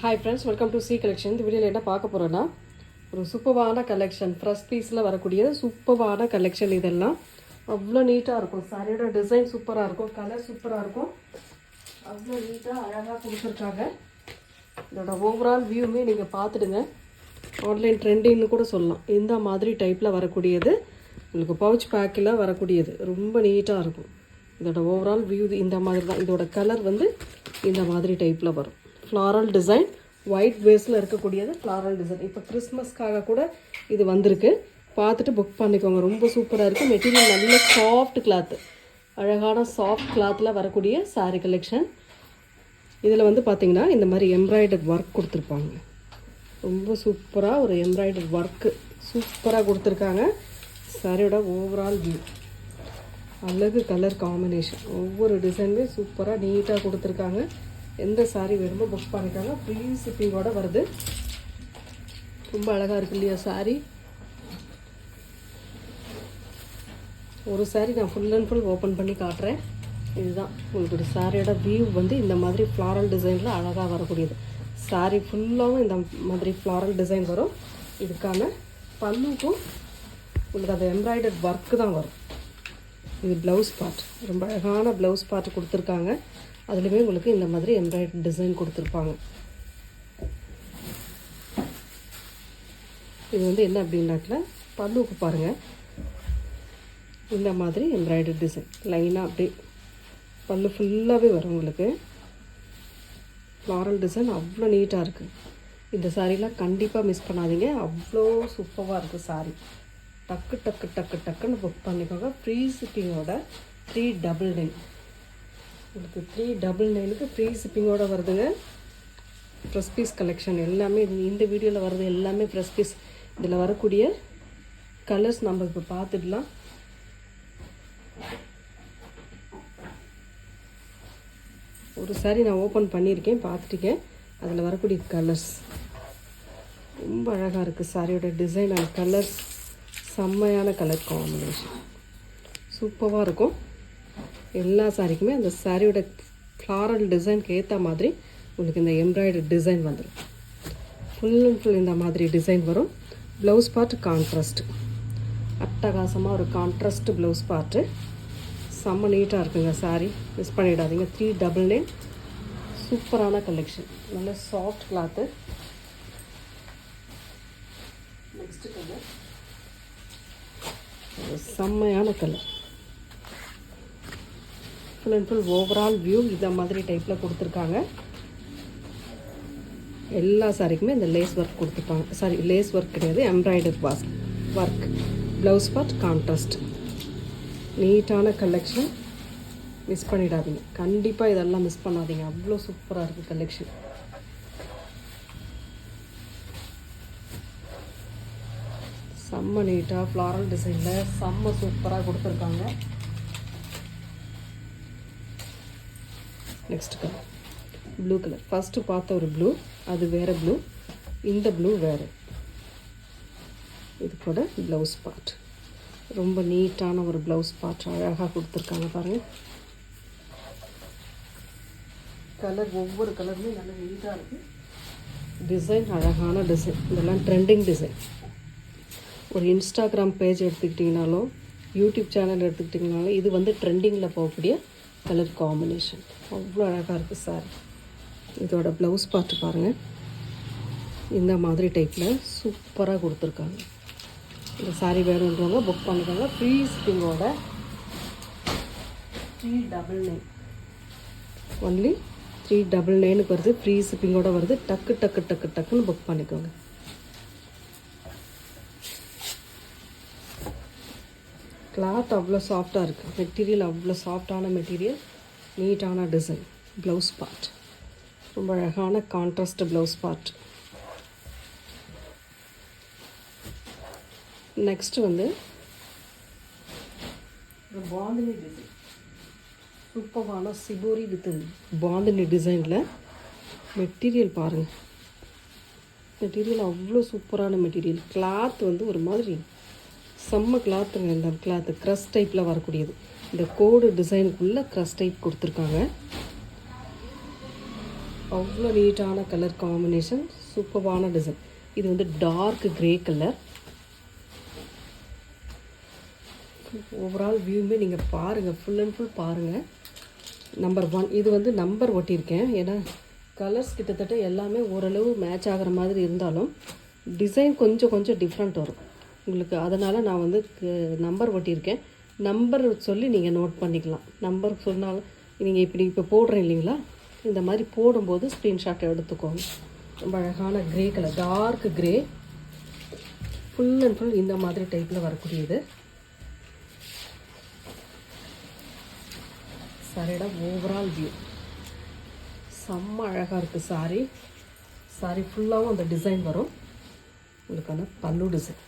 Hi friends, welcome to C collection. இந்த வீடியோவில் என்ன பார்க்க போகிறோன்னா, ஒரு சூப்பர்வான கலெக்ஷன், ஃப்ரெஷ் பீஸில் வரக்கூடிய சூப்பர்வான கலெக்ஷன். இதெல்லாம் அவ்வளோ நீட்டாக இருக்கும். சாரியோட டிசைன் சூப்பராக இருக்கும், கலர் சூப்பராக இருக்கும், அவ்வளோ நீட்டாக அழகாக கொடுத்துருக்காங்க. இதோட ஓவரால் வியூமே நீங்கள் பார்த்துடுங்க. ஆன்லைன் ட்ரெண்டிங்னு கூட சொல்லலாம். இந்த மாதிரி டைப்பில் வரக்கூடியது, உங்களுக்கு பவுச் பேக்கில் வரக்கூடியது ரொம்ப நீட்டாக இருக்கும். இதோட ஓவரால் வியூ இந்த மாதிரி தான். இதோட கலர் வந்து இந்த மாதிரி டைப்பில் வரும். ஃப்ளாரல் டிசைன், ஒயிட் பேஸில் இருக்கக்கூடியது ஃப்ளாரல் டிசைன். இப்போ கிறிஸ்மஸ்க்காக கூட இது வந்திருக்கு. பார்த்துட்டு புக் பண்ணிக்கோங்க. ரொம்ப சூப்பராக இருக்குது. மெட்டீரியல் நல்ல சாஃப்ட் கிளாத்து, அழகான சாஃப்ட் கிளாத்தில் வரக்கூடிய சாரீ கலெக்ஷன். இதில் வந்து பார்த்திங்கன்னா இந்த மாதிரி எம்ப்ராய்டரி ஒர்க் கொடுத்துருப்பாங்க. ரொம்ப சூப்பராக ஒரு எம்ப்ராய்டரி ஒர்க்கு சூப்பராக கொடுத்துருக்காங்க. சாரியோட ஓவரால் வியூ, அழகு கலர் காம்பினேஷன், ஒவ்வொரு டிசைனுமே சூப்பராக நீட்டாக கொடுத்துருக்காங்க. எந்த சாரீ வேணுமோ புக் பண்ணிக்காங்க. ஃப்ரீ ஷிப்பிங்கோடு வருது. ரொம்ப அழகாக இருக்குது இல்லையா சாரீ? ஒரு சாரீ நான் ஃபுல் அண்ட் ஃபுல் ஓப்பன் பண்ணி காட்டுறேன். இதுதான் உங்களுக்கு சாரியோட வியூ வந்து இந்த மாதிரி ஃப்ளாரல் டிசைனில் அழகாக வரக்கூடியது. சாரீ ஃபுல்லாகவும் இந்த மாதிரி ஃப்ளாரல் டிசைன் வரும். இதுக்கான பல்லுக்கும் உங்களுக்கு அந்த எம்ப்ராய்டரி ஒர்க்கு தான் வரும். இது ப்ளவுஸ் பார்ட், ரொம்ப அழகான ப்ளவுஸ் பார்ட் கொடுத்துருக்காங்க. அதுலேயுமே உங்களுக்கு இந்த மாதிரி எம்ப்ராய்டரி டிசைன் கொடுத்துருப்பாங்க. இது வந்து என்ன அப்படின்னாக்கல, பல்லுக்கு பாருங்கள் இந்த மாதிரி எம்ப்ராய்டரி டிசைன் லைனாக அப்படியே பல்லு ஃபுல்லாகவே வரும் உங்களுக்கு. ஃப்ளாரல் டிசைன் அவ்வளோ நீட்டாக இருக்குது. இந்த சாரீலாம் கண்டிப்பாக மிஸ் பண்ணாதீங்க. அவ்வளோ சூப்பராக இருக்குது சாரீ. டக்கு டக்கு டக்கு டக்குன்னு புக் பண்ணிக்கோங்க. ஃப்ரீ ஷிப்பிங்கோட 399. உங்களுக்கு 399க்கு ஃப்ரீ ஷிப்பிங்கோடு வருதுங்க. ஃப்ரெஷ் பீஸ் கலெக்ஷன் எல்லாமே இந்த வீடியோவில் வருது, எல்லாமே ஃப்ரெஷ் பீஸ். இதில் வரக்கூடிய கலர்ஸ் நம்ம இப்போ பார்த்துடலாம். ஒரு சாரி நான் ஓப்பன் பண்ணியிருக்கேன், பார்த்துருக்கேன். அதில் வரக்கூடிய கலர்ஸ் ரொம்ப அழகாக இருக்குது. சாரியோட டிசைன் அண்ட் கலர்ஸ் செம்மையான கலர் காம்பினேஷன் சூப்பராக இருக்கும். எல்லா சாரிக்குமே அந்த சாரியோட ஃப்ளாரல் டிசைனுக்கு ஏற்ற மாதிரி உங்களுக்கு இந்த எம்ப்ராய்டரி டிசைன் வந்துடும். ஃபுல் அண்ட் ஃபுல் இந்த மாதிரி டிசைன் வரும். ப்ளவுஸ் பார்ட் கான்ட்ராஸ்ட்டு, அட்டகாசமாக ஒரு கான்ட்ராஸ்ட் ப்ளவுஸ் பார்ட்டு. செம்ம நீட்டாக இருக்குங்க சாரீ, மிஸ் பண்ணிடாதீங்க. 399 சூப்பரான கலெக்ஷன், நல்ல சாஃப்ட் கிளாத்து. நெக்ஸ்ட் கலர் செம்மையான colour. Full and full overall view இந்த மாதிரி டைப்பில் கொடுத்துருக்காங்க. எல்லா சாரிக்குமே இந்த லேஸ் ஒர்க் கொடுத்துருப்பாங்க. சாரி, லேஸ் ஒர்க் கிடையாது, embroidery work. Blouse part contrast. நீட்டான கலெக்ஷன், மிஸ் பண்ணிடாதீங்க. கண்டிப்பாக இதெல்லாம் மிஸ் பண்ணாதீங்க. அவ்வளோ சூப்பராக இருக்குது கலெக்ஷன். செம்ம நீட்டாக ஃப்ளாரல் டிசைனில் செம்ம சூப்பராக கொடுத்துருக்காங்க. Next colour blue colour. First பார்த்த ஒரு ப்ளூ, அது வேறு ப்ளூ, இந்த ப்ளூ வேறு. இது கூட ப்ளவுஸ் பார்ட், ரொம்ப நீட்டான ஒரு ப்ளவுஸ் பார்ட் அழகாக கொடுத்துருக்காங்க பாருங்கள். கலர் ஒவ்வொரு கலருமே நல்ல நீட்டாக இருக்குது. டிசைன் அழகான டிசைன். இதெல்லாம் ட்ரெண்டிங் டிசைன். ஒரு இன்ஸ்டாகிராம் பேஜ் எடுத்துக்கிட்டிங்கனாலும், யூடியூப் சேனல் எடுத்துக்கிட்டிங்கனாலும், இது வந்து ட்ரெண்டிங்கில் போகக்கூடிய கலர் காம்பினேஷன். அவ்வளோ அழகாக இருக்குது சாரி. இதோட ப்ளவுஸ் பார்த்து பாருங்கள். இந்த மாதிரி டைப்பில் சூப்பராக கொடுத்துருக்காங்க. இந்த சாரீ வேணுன்றவங்க புக் பண்ணிக்கோங்க. ஃப்ரீ ஷிப்பிங்கோட 399, ஒன்லி 399க்கு வருது. ஃப்ரீ ஷிப்பிங்கோடு வருது. டக்கு டக்கு டக்கு டக்குன்னு புக் பண்ணிக்கோங்க. கிளாத் அவ்வளோ சாஃப்டாக இருக்குது. மெட்டீரியல் அவ்வளோ சாஃப்டான மெட்டீரியல், நீட்டான டிசைன். ப்ளவுஸ் பார்ட் ரொம்ப அழகான கான்ட்ராஸ்ட் ப்ளவுஸ் பார்ட். நெக்ஸ்ட்டு வந்து ஒரு பாந்தினி டிசைன், சூப்பரான சிபோரி வித் பாந்தினி டிசைனில். மெட்டீரியல் பாருங்கள், மெட்டீரியல் அவ்வளோ சூப்பரான மெட்டீரியல். கிளாத் வந்து ஒரு மாதிரி செம்ம கிளாத்துங்க. இந்த கிளாத்து க்ரஷ் டைப்பில் வரக்கூடியது. இந்த கோடு டிசைனுக்குள்ளே க்ரஷ் டைப் கொடுத்துருக்காங்க. அவ்வளோ நீட்டான கலர் காம்பினேஷன், சூப்பரான டிசைன். இது வந்து டார்க் கிரே கலர். ஓவரால் வியூமே நீங்கள் பாருங்கள், ஃபுல் அண்ட் ஃபுல் பாருங்கள். நம்பர் 1 இது வந்து நம்பர் ஒட்டியிருக்கேன். ஏன்னா கலர்ஸ் கிட்டத்தட்ட எல்லாமே ஓரளவு மேட்ச் ஆகிற மாதிரி இருந்தாலும் டிசைன் கொஞ்சம் டிஃப்ரெண்ட் வரும் உங்களுக்கு. அதனால் நான் வந்து நம்பர் ஒட்டியிருக்கேன். நம்பர் சொல்லி நீங்கள் நோட் பண்ணிக்கலாம். நம்பர் சொன்னாலும் நீங்கள் இப்படி இப்போ போடுறேன் இல்லைங்களா, இந்த மாதிரி போடும்போது ஸ்க்ரீன்ஷாட் எடுத்துக்கோங்க. ரொம்ப அழகான grey colour, dark grey, full and full இந்த மாதிரி டைப்பில் வரக்கூடியது. சாரியோட ஓவரால் வியூ செம்ம அழகாக இருக்குது. சாரி ஃபுல்லாகவும் அந்த டிசைன் வரும். உங்களுக்கான பல்லு டிசைன்,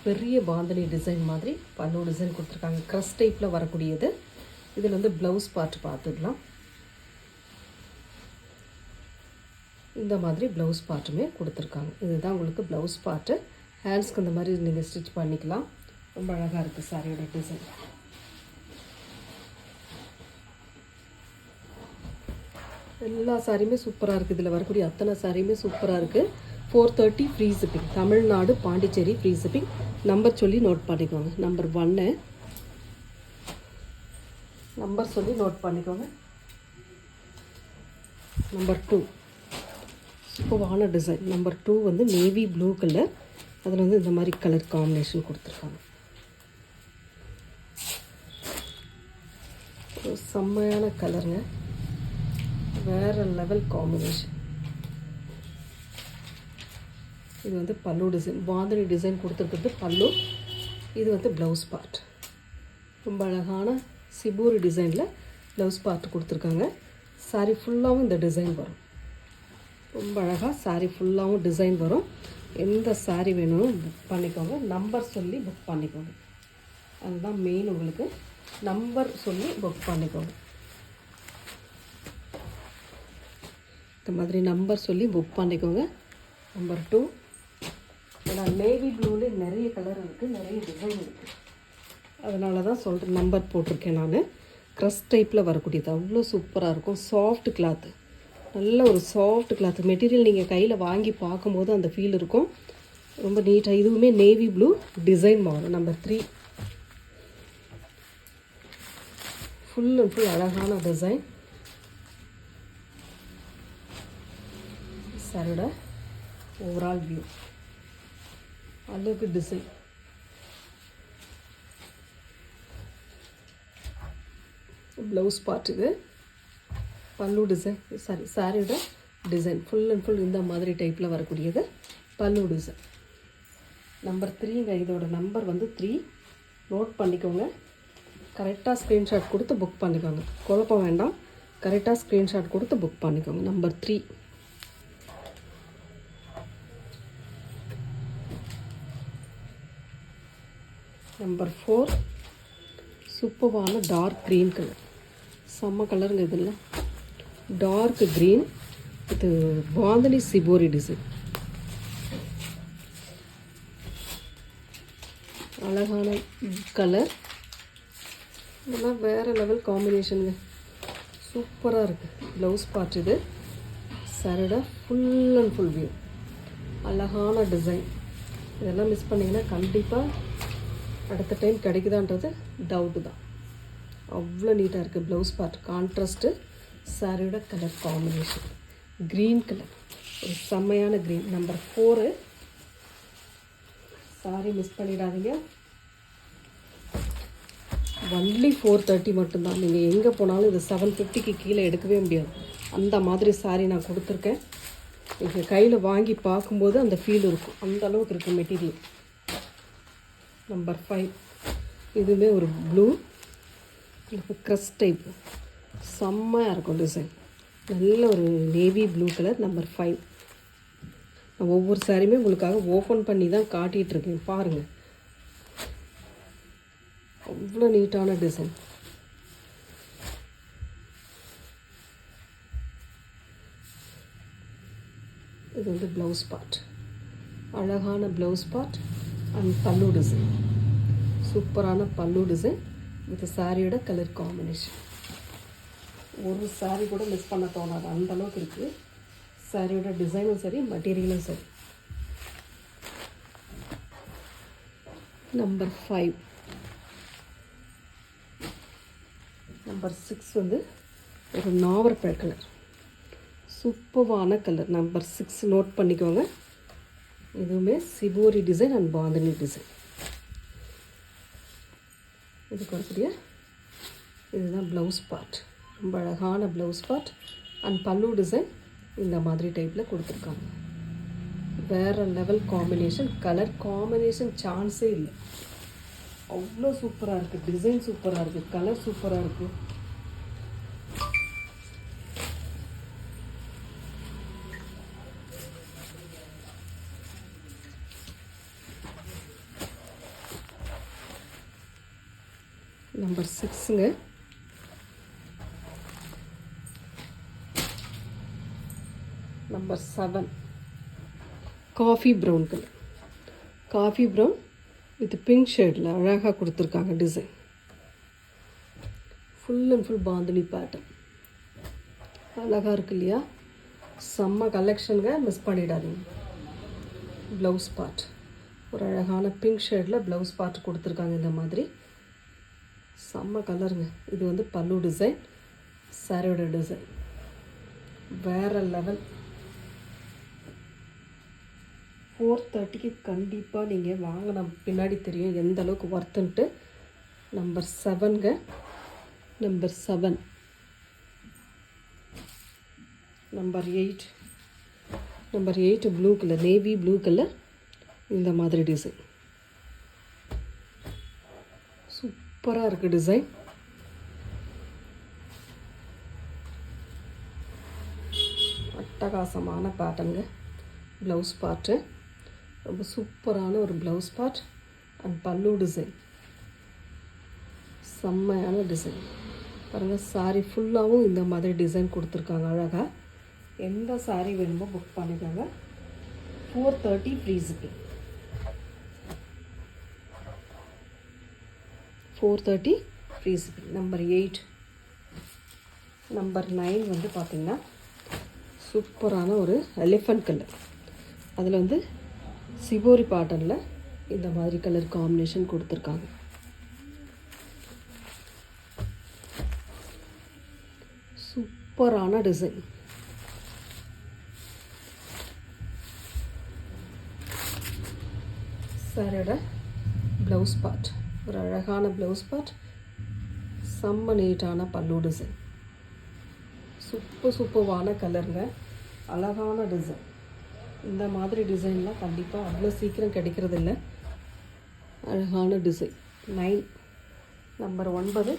பெரிய பாந்தனி டிசைன் மாதிரி பல்லு டிசைன் கொடுத்துருக்காங்க. க்ரஸ் டைப்பில் வரக்கூடியது. இதில் வந்து ப்ளவுஸ் பார்ட் பார்த்துக்கலாம். இந்த மாதிரி ப்ளவுஸ் பார்ட்டுமே கொடுத்துருக்காங்க. இதுதான் உங்களுக்கு ப்ளவுஸ் பார்ட்டு. ஹேண்ட்ஸ்க்கு இந்த மாதிரி நீங்கள் ஸ்டிச் பண்ணிக்கலாம். ரொம்ப அழகாக இருக்குது சாரியோட டிசைன். எல்லா சாரியுமே சூப்பராக இருக்குது. இதில் வரக்கூடிய அத்தனை சாரியுமே சூப்பராக இருக்குது. 430 free shipping. Tamil Nadu Pondicherry free shipping. Number சொல்லி நோட் பண்ணிக்கோங்க. நம்பர் 1 நம்பர் சொல்லி நோட் பண்ணிக்கோங்க. நம்பர் 2 சூப்பரான டிசைன். நம்பர் 2 வந்து நேவி ப்ளூ கலர். அதில் வந்து இந்த மாதிரி கலர் காம்பினேஷன் கொடுத்துருக்காங்க. செம்மையான கலருங்க, வேறு லெவல் காம்பினேஷன். இது வந்து பல்லு டிசைன், பாந்தனி டிசைன் கொடுத்துருக்குறது பல்லு. இது வந்து ப்ளவுஸ் பார்ட். ரொம்ப அழகான சிபூரி டிசைனில் ப்ளவுஸ் பார்ட் கொடுத்துருக்காங்க. சாரி ஃபுல்லாகவும் இந்த டிசைன் வரும். ரொம்ப அழகாக சாரி ஃபுல்லாகவும் டிசைன் வரும். எந்த சாரி வேணும் புக் பண்ணிக்கோங்க. நம்பர் சொல்லி புக் பண்ணிக்கோங்க. அதுதான் மெயின். உங்களுக்கு நம்பர் சொல்லி புக் பண்ணிக்கோங்க. இந்த மாதிரி நம்பர் சொல்லி புக் பண்ணிக்கோங்க. நம்பர் 2. ஏன்னா நேவி ப்ளூலே நிறைய கலர் இருக்குது, நிறைய டிசைன் இருக்குது. அதனால தான் சொல்கிறேன், நம்பர் போட்டிருக்கேன் நான். க்ரஸ் டைப்பில் வரக்கூடியது அவ்வளோ சூப்பராக இருக்கும். சாஃப்ட் கிளாத்து, நல்ல ஒரு சாஃப்ட் கிளாத்து மெட்டீரியல். நீங்கள் கையில் வாங்கி பார்க்கும்போது அந்த ஃபீல் இருக்கும். ரொம்ப நீட்டாக. இதுவுமே நேவி ப்ளூ டிசைன் மாறும். நம்பர் 3 ஃபுல் அண்ட் ஃபுல் அழகான டிசைன். சாரியோட ஓவரால் வியூ அளவுக்கு டிசைன். ப்ளவுஸ் பார்ட் இது. பல்லு டிசைன். சாரியோட டிசைன் ஃபுல் அண்ட் ஃபுல் இந்த மாதிரி டைப்பில் வரக்கூடியது பல்லு டிசைன். நம்பர் 3ங்க. இதோட நம்பர் வந்து 3. நோட் பண்ணிக்கோங்க. கரெக்டாக ஸ்க்ரீன்ஷாட் கொடுத்து புக் பண்ணிக்கோங்க. குழப்பம் வேண்டாம், கரெக்டாக ஸ்க்ரீன்ஷாட் கொடுத்து புக் பண்ணிக்கோங்க. நம்பர் 3. நம்பர் 4 சூப்பரான டார்க் க்ரீன் கலர். செம்ம கலருங்க இதெல்லாம். Dark green. இது பாந்தனி சிபோரி டிசைன். அழகான கலர். இதெல்லாம் வேறு லெவல் காம்பினேஷனுங்க, சூப்பராக இருக்குது. ப்ளவுஸ் பார்ட் இது. சாரியோட ஃபுல் அண்ட் ஃபுல் வியூ அழகான டிசைன். இதெல்லாம் மிஸ் பண்ணிங்கன்னா கண்டிப்பாக அடுத்த டைம் கிடைக்குதான்றது டவுட்டு தான். அவ்வளோ நீட்டாக இருக்குது. Blouse part contrast. சாரியோட கலர் காம்பினேஷன் க்ரீன் கலர், ஒரு செம்மையான க்ரீன். நம்பர் 4. சாரி மிஸ் பண்ணிடாதீங்க. ஒன்லி 430 மட்டும்தான். நீங்கள் எங்கே போனாலும் இது 750க்கு கீழே எடுக்கவே முடியாது. அந்த மாதிரி சாரி நான் கொடுத்துருக்கேன். நீங்கள் கையில் வாங்கி பார்க்கும்போது அந்த ஃபீல் இருக்கும். அந்த அளவுக்கு இருக்குது மெட்டீரியல். நம்பர் 5 இதுவுமே ஒரு ப்ளூ க்ரஸ் டைப். செம்மையாக இருக்கும் டிசைன். நல்ல ஒரு நேவி ப்ளூ கலர். நம்பர் 5. நான் ஒவ்வொரு சாரியுமே உங்களுக்காக ஓப்பன் பண்ணி தான் காட்டிகிட்ருக்கேன். பாருங்கள், அவ்வளோ நீட்டான டிசைன். இது வந்து ப்ளவுஸ் பார்ட். அழகான ப்ளவுஸ் பார்ட் அண்ட் பல்லு டிசைன். சூப்பரான பல்லு டிசைன் வித் சாரியோட கலர் காம்பினேஷன். ஒரு saree கூட மிஸ் பண்ண தோணாது, அந்த அளவுக்கு இருக்குது. சாரியோட டிசைனும் சரி, மெட்டீரியலும் சரி. நம்பர் 5. நம்பர் 6 வந்து ஒரு நாவற்பழ கலர், சூப்பரான கலர். நம்பர் 6 நோட் பண்ணிக்கோங்க. இதுவுமே shibori design and bandhani design. இதுக்கு வரக்கூடிய இதுதான் ப்ளவுஸ் பார்ட். ரொம்ப அழகான ப்ளவுஸ் பார்ட் அண்ட் பல்லு டிசைன் இந்த மாதிரி டைப்பில் கொடுத்துருக்காங்க. வேறு லெவல் காம்பினேஷன், கலர் காம்பினேஷன் சான்ஸே இல்லை. அவ்வளோ சூப்பராக இருக்குது, டிசைன் சூப்பராக இருக்குது, கலர் சூப்பராக இருக்குது. நம்பர் 6ங்க. Number 7 coffee brown colour. Coffee brown with pink ஷேடில் அழகாக கொடுத்துருக்காங்க design. Full and full bandhani pattern. அழகாக இருக்கு இல்லையா? செம்ம கலெக்ஷனுங்க, மிஸ் பண்ணிடாதீங்க. ப்ளவுஸ் பார்ட் ஒரு அழகான பிங்க் ஷேடில் ப்ளவுஸ் பார்ட் கொடுத்துருக்காங்க இந்த மாதிரி. செம்ம கலருங்க. இது வந்து பல்லு டிசைன், சாரியோட டிசைன் வேறு லெவல். 430க்கு கண்டிப்பாக நீங்கள் வாங்கின பின்னாடி தெரியும் எந்த அளவுக்கு ஒர்த்துன்ட்டு. நம்பர் 7ங்க. Number 7. Number 8. Number 8 blue colour, navy blue colour இந்த மாதிரி டிசைன். சூப்பராக இருக்குது டிசைன். அட்டகாசமான பேட்டர்னுங்க. ப்ளவுஸ் பார்ட்டு ரொம்ப சூப்பரான ஒரு ப்ளவுஸ் பார்ட் அண்ட் பல்லு டிசைன் செம்மையான டிசைன். பாருங்கள், சாரீ ஃபுல்லாகவும் இந்த மாதிரி டிசைன் கொடுத்துருக்காங்க அழகாக. எந்த சாரீ வேணுமோ புக் பண்ணிக்கோங்க. 430 free shipping. 430 free shipping. Number 8. Number 9 வந்து பார்த்திங்கன்னா சூப்பரான ஒரு எலிஃபண்ட் கலர். அதில் வந்து சிபோரி பேட்டர்னில் இந்த மாதிரி கலர் காம்பினேஷன் கொடுத்துருக்காங்க. சூப்பரான டிசைன். சாரியோட ப்ளவுஸ் பார்ட் ஒரு அழகான ப்ளவுஸ் பார்ட், செம்ம நீட்டான பல்லு டிசைன். சூப்பரான கலருங்க, அழகான டிசைன். இந்த மாதிரி டிசைன்லாம் கண்டிப்பாக அவ்வளோ சீக்கிரம் கிடைக்கிறது இல்லை. அழகான டிசைன். 9. நம்பர் 9.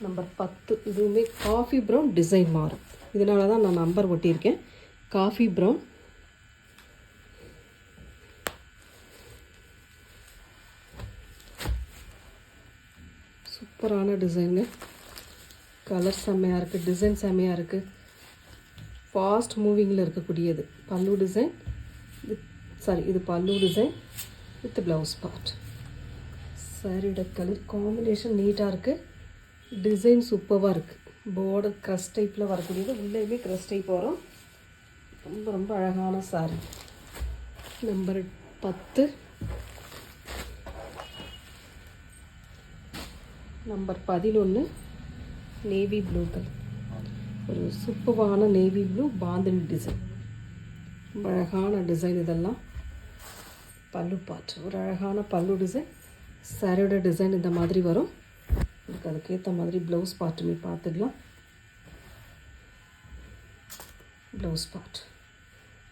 நம்பர் 10 இதுவுமே காஃபி ப்ரௌன் டிசைன் மாறும். இதனால தான் நான் நம்பர் ஒட்டியிருக்கேன். காஃபி ப்ரௌன் சூப்பரான டிசைனு. கலர் செம்மையாக இருக்குது, டிசைன் செம்மையாக இருக்குது. ஃபாஸ்ட் மூவிங்கில் இருக்கக்கூடியது. பல்லு டிசைன் இது பல்லு டிசைன் வித் ப்ளவுஸ் பார்ட். சாரியோட கலர் காம்பினேஷன் நீட்டாக இருக்குது, டிசைன் சூப்பராக இருக்குது. பார்டர் க்ரஷ் டைப்பில் வரக்கூடியது, உள்ளேயுமே க்ரஷ் டைப் வரும். ரொம்ப ரொம்ப அழகான sorry. Number 10. Number 11 navy blue colour. ஒரு சூப்பரான நேவி ப்ளூ பாந்தினி டிசைன். ரொம்ப அழகான டிசைன். இதெல்லாம் பல்லு பார்ட் ஒரு அழகான பல்லு டிசைன். சாரியோட டிசைன் இந்த மாதிரி வரும். அதுக்கேற்ற மாதிரி ப்ளவுஸ் பார்ட்டுமே பார்த்துக்கலாம். ப்ளவுஸ் பார்ட்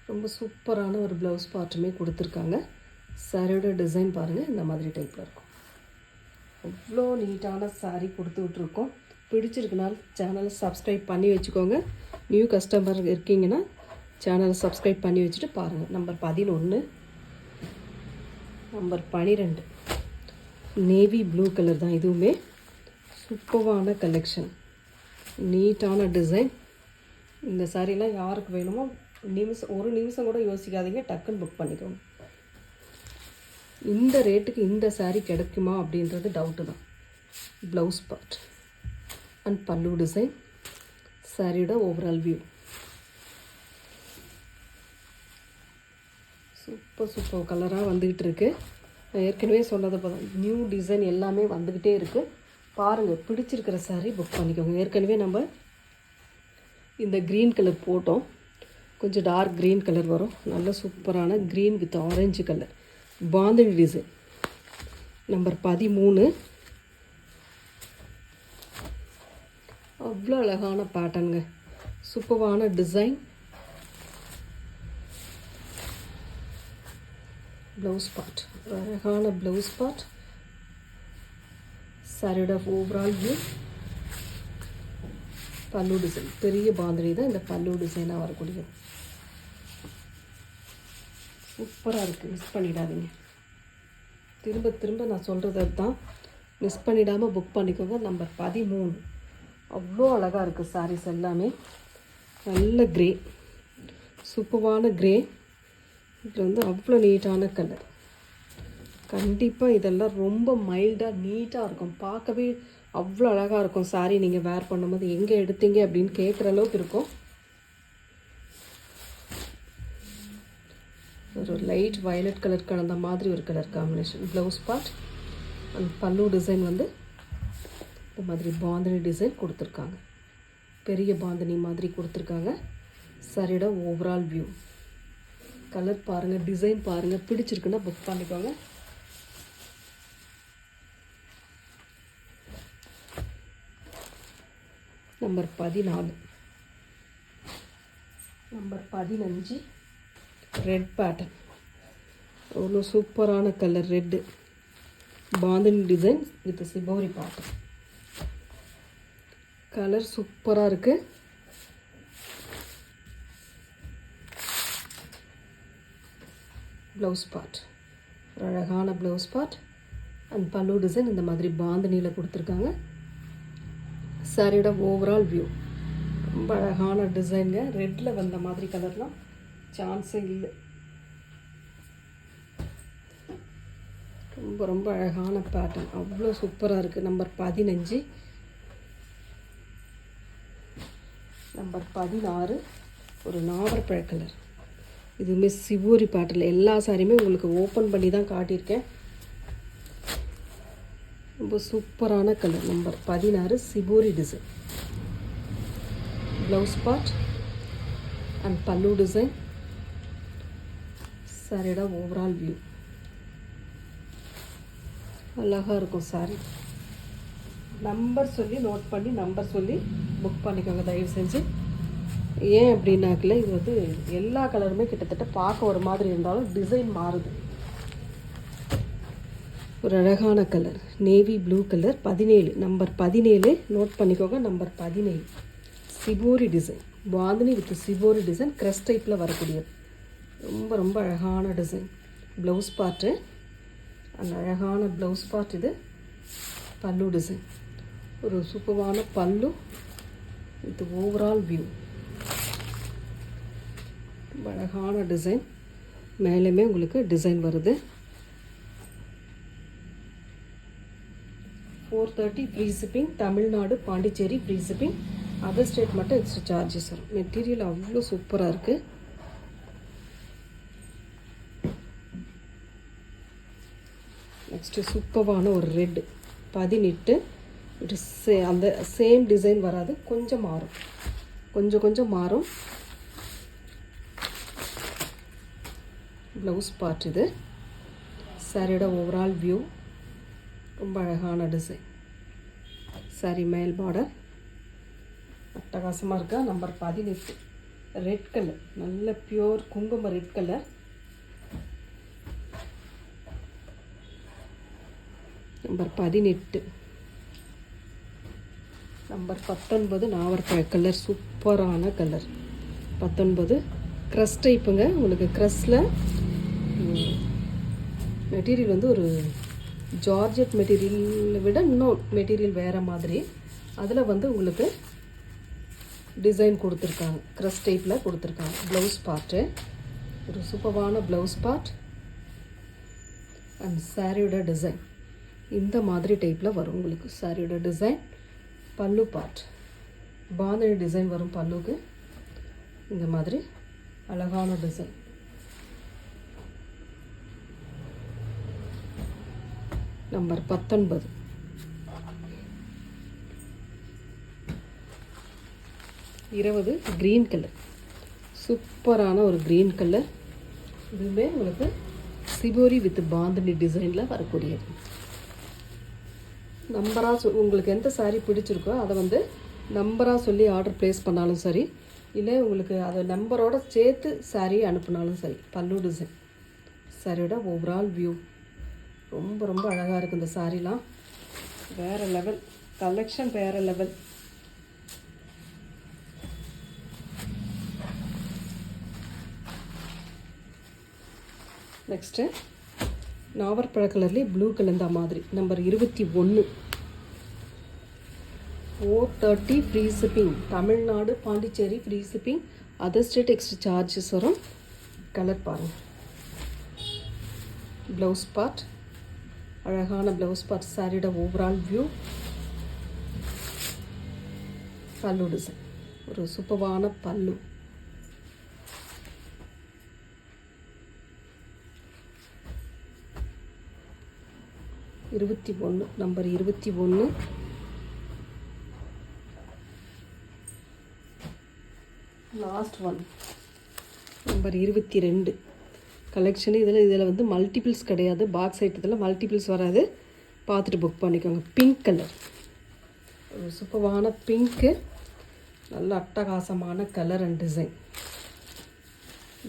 ரொம்ப சூப்பரான ஒரு ப்ளவுஸ் பார்ட்டுமே கொடுத்துருக்காங்க. சாரியோட டிசைன் பாருங்கள், இந்த மாதிரி டைப்பில் இருக்கும். அவ்வளோ நீட்டான சாரீ கொடுத்து விட்ருக்கோம். பிடிச்சிருக்குனால சேனலை சப்ஸ்கிரைப் பண்ணி வச்சுக்கோங்க. நியூ கஸ்டமர் இருக்கீங்கன்னா சேனலை சப்ஸ்கிரைப் பண்ணி வச்சுட்டு பாருங்கள். Number 11. Number 12 navy blue colour தான். இதுவுமே சூப்பரான கலெக்ஷன், நீட்டான டிசைன். இந்த சாரீலாம் யாருக்கு வேணுமோ ஒரு நிமிஷம் கூட யோசிக்காதீங்க, டக்குன்னு புக் பண்ணிக்கோங்க. இந்த ரேட்டுக்கு இந்த சாரீ கிடைக்குமா அப்படின்றது டவுட்டு தான். ப்ளவுஸ் பார்ட் அண்ட் பல்லு டிசைன் சாரியோட ஓவரால் வியூ. சூப்பர் கலராக வந்துக்கிட்டு இருக்குது. நான் ஏற்கனவே சொன்னதை பார்த்தா நியூ டிசைன் எல்லாமே வந்துக்கிட்டே இருக்குது. பாருங்கள், பிடிச்சிருக்கிற சாரீ புக் பண்ணிக்கோங்க. ஏற்கனவே நம்ம இந்த க்ரீன் கலர் போட்டோம், கொஞ்சம் டார்க் க்ரீன் கலர் வரும். நல்ல சூப்பரான green with orange colour bandhani design. Number 13. அவ்வளோ அழகான பேட்டர்னுங்க, சூப்பரான டிசைன். ப்ளவுஸ் பார்ட், அழகான ப்ளவுஸ் பார்ட். சாரியோட ஓவரால் வியூ. பல்லு டிசைன், பெரிய பாந்தினி தான் இந்த பல்லு டிசைனாக வரக்கூடிய. சூப்பராக இருக்குது, மிஸ் பண்ணிடாதீங்க. திரும்ப நான் சொல்கிறது தான், மிஸ் பண்ணிடாமல் புக் பண்ணிக்கோங்க. நம்பர் 13. அவ்வளோ அழகாக இருக்குது சாரீஸ் எல்லாமே. நல்ல க்ரே, சூப்பரான க்ரே. இதில் வந்து அவ்வளோ நீட்டான கலர். கண்டிப்பாக இதெல்லாம் ரொம்ப மைல்டாக நீட்டாக இருக்கும். பார்க்கவே அவ்வளோ அழகாக இருக்கும் சாரீ. நீங்கள் வேர் பண்ணும்போது எங்கே எடுத்தீங்க அப்படின்னு கேட்குற அளவுக்கு இருக்கும். ஒரு லைட் வயலட் கலர் கலந்த மாதிரி ஒரு colour combination. Blouse part and பல்லு டிசைன் வந்து இந்த மாதிரி பாந்தினி டிசைன் கொடுத்துருக்காங்க. பெரிய பாந்தினி மாதிரி கொடுத்துருக்காங்க. சாரியோட ஓவரால் வியூ. கலர் பாருங்கள், டிசைன் பாருங்கள், பிடிச்சிருக்குன்னா புக் பண்ணிக்கோங்க. நம்பர் 14. Number 15 red pattern. அவ்வளோ சூப்பரான colour red. Bandhani design with shibori pattern. Colour சூப்பராக இருக்குது. ப்ளவுஸ் பார்ட், ஒரு அழகான ப்ளவுஸ் பார்ட் அண்ட் பல்லு டிசைன் இந்த மாதிரி பாந்தினியில் கொடுத்துருக்காங்க. சாரியோட ஓவரால் வியூ. ரொம்ப அழகான டிசைனுங்க. ரெட்டில் வந்த மாதிரி கலர்லாம் சான்ஸே இல்லை. ரொம்ப அழகான பேட்டர்ன், அவ்வளோ சூப்பராக இருக்குது. நம்பர் 15. நம்பர் 16 ஒரு நாவற்பழ கலர். இதுவுமே சிவோரி பேட்டர்னில் எல்லா சாரியுமே உங்களுக்கு ஓப்பன் பண்ணி தான் காட்டியிருக்கேன். ரொம்ப சூப்பரான colour. Number 16 shibori design. Blouse part and பல்லு டிசைன். சாரியோட ஓவரால் வியூ. அழகாக இருக்கும் சாரி. நம்பர் சொல்லி நோட் பண்ணி நம்பர் சொல்லி புக் பண்ணிக்கோங்க தயவு செஞ்சு. ஏன் அப்படின்னாக்கில் இது வந்து எல்லா கலருமே கிட்டத்தட்ட பார்க்க ஒரு மாதிரி இருந்தாலும் டிசைன் மாறுது. ஒரு அழகான colour navy blue colour. 17 number 17 note பண்ணிக்கோங்க. Number 17 shibori design. Bandhani with shibori design crush டைப்பில் வரக்கூடியது. ரொம்ப அழகான டிசைன். ப்ளவுஸ் பார்ட்டு அந்த அழகான ப்ளவுஸ் பார்ட். இது பல்லு டிசைன். ஒரு சூப்பரான பல்லு வித் ஓவரால் வியூ. ரொம்ப அழகான டிசைன். மேலேயுமே உங்களுக்கு டிசைன் வருது. 430 free shipping. Tamil Nadu, Pondicherry free shipping. Other state மட்டும் எக்ஸ்ட்ரா சார்ஜஸ் வரும். மெட்டீரியல் அவ்வளோ சூப்பராக இருக்குது. நெக்ஸ்ட்டு சூப்பரான ஒரு ரெட் 18. இது அந்த சேம் டிசைன் வராது, கொஞ்சம் மாறும், கொஞ்சம் மாறும். ப்ளவுஸ் பார்ட் இது. சாரியோட ஓவரால் வியூ. ரொம்ப அழகான டிசைன். சாரி மேல் பார்டர் அட்டகாசமாக இருக்கா. Number 18 red colour. நல்ல பியூர் குங்கும ரெட் கலர். நம்பர் 18. நம்பர் 19 நாவற்பழ கலர். சூப்பரான கலர். 19 க்ரஸ் டைப்புங்க. உங்களுக்கு க்ரஸில் மெட்டீரியல் வந்து ஒரு ஜார்ஜெட் மெட்டீரியலை விட இன்னும் மெட்டீரியல் வேறு மாதிரி. அதில் வந்து உங்களுக்கு டிசைன் கொடுத்துருக்காங்க, க்ரஸ் டைப்பில் கொடுத்துருக்காங்க. ப்ளவுஸ் பார்ட்டு ஒரு சூப்பரான ப்ளவுஸ் பார்ட் அண்ட் சாரியோட டிசைன் இந்த மாதிரி டைப்பில் வரும் உங்களுக்கு சாரியோட டிசைன். பல்லு பார்ட் பாந்தினி டிசைன் வரும் பல்லுக்கு. இந்த மாதிரி அழகான டிசைன். நம்பர் 19. Green colour. சூப்பரான ஒரு க்ரீன் கலர். இதுவுமே உங்களுக்கு சிபோரி வித் பாந்தினி டிசைனில் வரக்கூடியது. நம்பராக உங்களுக்கு எந்த சாரீ பிடிச்சிருக்கோ அதை வந்து நம்பராக சொல்லி ஆர்டர் ப்ளேஸ் பண்ணாலும் சரி, இல்லை உங்களுக்கு அதை நம்பரோடு சேர்த்து சாரீ அனுப்புனாலும் சரி. பல்லு டிசைன், சாரியோட ஓவரால் வியூ ரொம்ப ரொம்ப அழகாக இருக்குது. இந்த சாரீலாம் வேறு லெவல், கலெக்ஷன் வேறு லெவல். நெக்ஸ்ட்டு நாவற்பழ கலர்லேயே ப்ளூ கலந்த மாதிரி number 21. 430 free shipping. Tamil Nadu, Pondicherry free shipping. Other state extra charges வரும். கலர் பாருங்கள். ப்ளவுஸ் பார்ட், அழகான ப்ளவுஸ் பார்ட். சாரியோட ஓவரால் வியூ. பல்லு டிசைன், ஒரு சூப்பரான பல்லு. Number 21. Last one number 22. Collection இதில் வந்து மல்டிபிள்ஸ் கிடையாது. பாக்ஸ் ஐட்டத்தில் மல்டிபிள்ஸ் வராது. பார்த்துட்டு புக் பண்ணிக்கோங்க. பிங்க் கலர், ஒரு சூப்பரான பிங்க்கு. நல்ல அட்டகாசமான கலர் அண்ட் டிசைன்.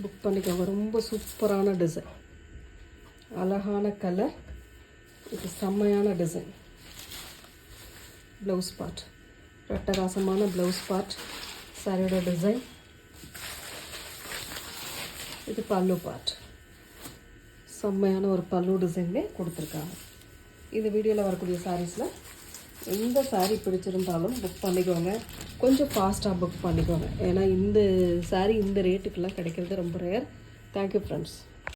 புக் பண்ணிக்கோங்க. ரொம்ப சூப்பரான டிசைன், அழகான கலர். இது செம்மையான டிசைன். ப்ளவுஸ் பார்ட், அட்டகாசமான ப்ளவுஸ் பார்ட். சாரியோட டிசைன். இது பல்லு பார்ட். செம்மையான ஒரு பல்லு டிசைன்லே கொடுத்துருக்காங்க. இந்த வீடியோவில் வரக்கூடிய சாரீஸில் எந்த சாரீ பிடிச்சிருந்தாலும் புக் பண்ணிக்கோங்க. கொஞ்சம் ஃபாஸ்ட்டாக புக் பண்ணிக்கோங்க. ஏன்னா இந்த சாரீ இந்த ரேட்டுக்கெல்லாம் கிடைக்கிறது ரொம்ப ரேர். Thank you friends.